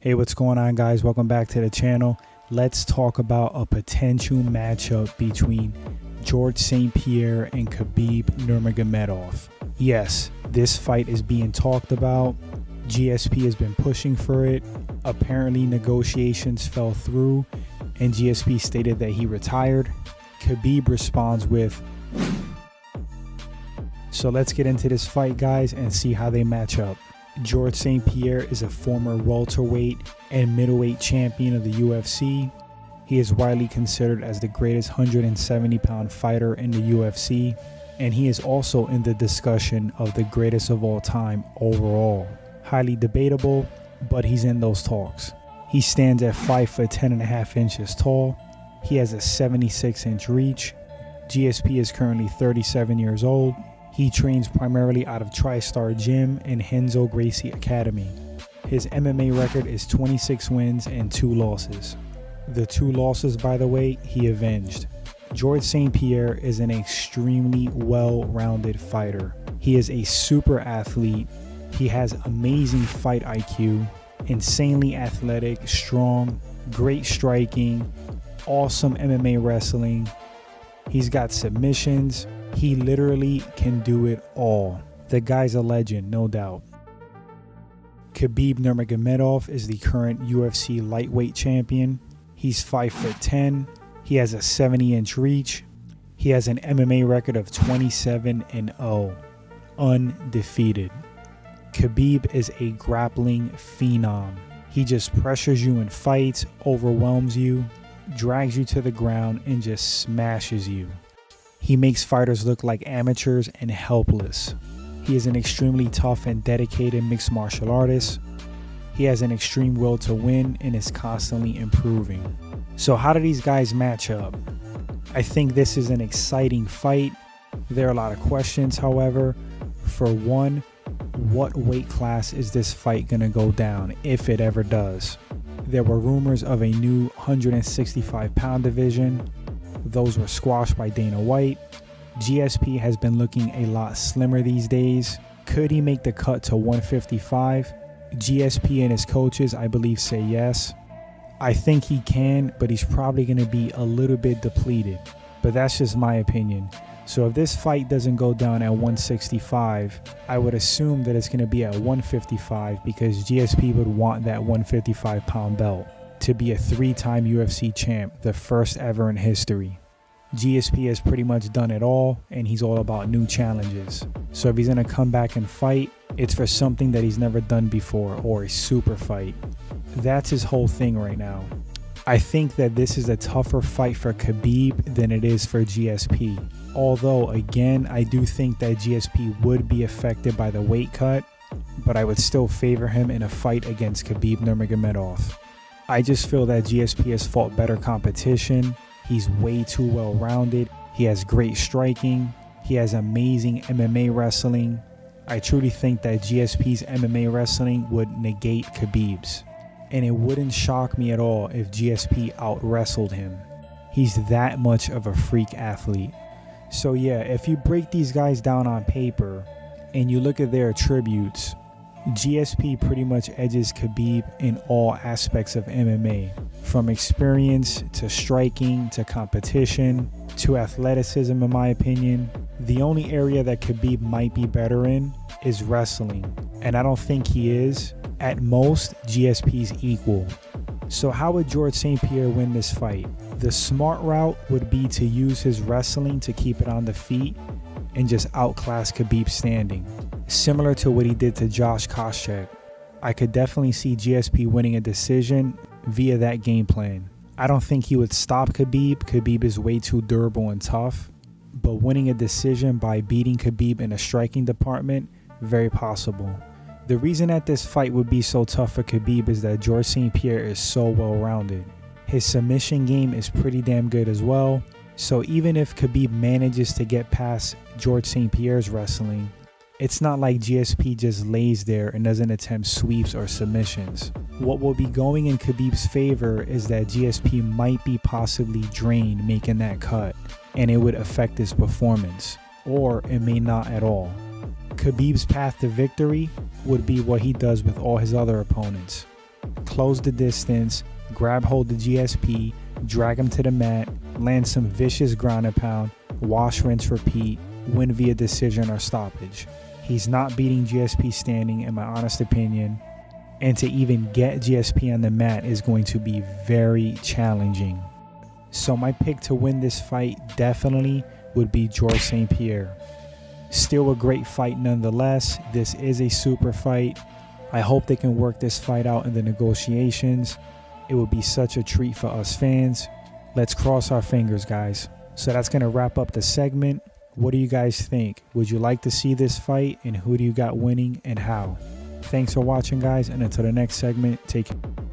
Hey, what's going on, guys? Welcome back to the channel. Let's talk about a potential matchup between George St. Pierre and Khabib Nurmagomedov. Yes, this fight is being talked about. GSP has been pushing for it. Apparently, negotiations fell through, and GSP stated that he retired. Khabib responds with, so let's get into this fight, guys, and see how they match up. George St. Pierre is a former welterweight and middleweight champion of the UFC. He is widely considered as the greatest 170-pound fighter in the UFC, and he is also in the discussion of the greatest of all time overall. Highly debatable, but he's in those talks. He stands at 5'10.5" tall. He has a 76-inch reach. GSP is currently 37 years old. He trains primarily out of TriStar Gym and Renzo Gracie Academy. His MMA record is 26 wins and 2 losses. The 2 losses, by the way, he avenged. George St. Pierre is an extremely well-rounded fighter. He is a super athlete. He has amazing fight IQ, insanely athletic, strong, great striking, awesome MMA wrestling. He's got submissions. He literally can do it all. The guy's a legend, no doubt. Khabib Nurmagomedov is the current UFC lightweight champion. He's 5'10". He has a 70-inch reach. He has an MMA record of 27-0, undefeated. Khabib is a grappling phenom. He just pressures you in fights, overwhelms you, drags you to the ground, and just smashes you. He makes fighters look like amateurs and helpless. He is an extremely tough and dedicated mixed martial artist. He has an extreme will to win and is constantly improving. So how do these guys match up? I think this is an exciting fight. There are a lot of questions, however. For one, what weight class is this fight going to go down, if it ever does? There were rumors of a new 165-pound division. Those were squashed by Dana White. GSP has been looking a lot slimmer these days. Could he make the cut to 155? GSP and his coaches, I believe, say yes. I think he can, but he's probably going to be a little bit depleted. But that's just my opinion. So if this fight doesn't go down at 165, I would assume that it's going to be at 155 because GSP would want that 155-pound belt to be a 3-time UFC champ, the first ever in history. GSP has pretty much done it all, and he's all about new challenges. So if he's going to come back and fight, it's for something that he's never done before, or a super fight. That's his whole thing right now. I think that this is a tougher fight for Khabib than it is for GSP. Although, again, I do think that GSP would be affected by the weight cut, but I would still favor him in a fight against Khabib Nurmagomedov. I just feel that GSP has fought better competition. He's way too well-rounded. He has great striking. He has amazing MMA wrestling. I truly think that GSP's MMA wrestling would negate Khabib's. And it wouldn't shock me at all if GSP out-wrestled him. He's that much of a freak athlete. So yeah, if you break these guys down on paper and you look at their attributes, GSP pretty much edges Khabib in all aspects of MMA, from experience to striking to competition to athleticism, in my opinion. The only area that Khabib might be better in is wrestling, and I don't think he is. At most, GSP's equal. So how would George St. Pierre win this fight? The smart route would be to use his wrestling to keep it on the feet and just outclass Khabib standing, similar to what he did to Josh Koscheck. I could definitely see GSP winning a decision via that game plan. I don't think he would stop Khabib. Khabib is way too durable and tough, but winning a decision by beating Khabib in a striking department, very possible. The reason that this fight would be so tough for Khabib is that George St. Pierre is so well-rounded. His submission game is pretty damn good as well. So even if Khabib manages to get past George St. Pierre's wrestling, it's not like GSP just lays there and doesn't attempt sweeps or submissions. What will be going in Khabib's favor is that GSP might be possibly drained making that cut, and it would affect his performance, or it may not at all. Khabib's path to victory would be what he does with all his other opponents. close the distance, grab hold of GSP, drag him to the mat, land some vicious ground and pound, wash, rinse, repeat, win via decision or stoppage. He's not beating GSP standing, in my honest opinion, and to even get GSP on the mat is going to be very challenging. So my pick to win this fight definitely would be Georges St-Pierre. Still a great fight nonetheless. This is a super fight. I hope they can work this fight out in the negotiations. It would be such a treat for us fans. Let's cross our fingers, guys. So that's going to wrap up the segment. What do you guys think? Would you like to see this fight, and who do you got winning and how? Thanks for watching, guys, and until the next segment, take care.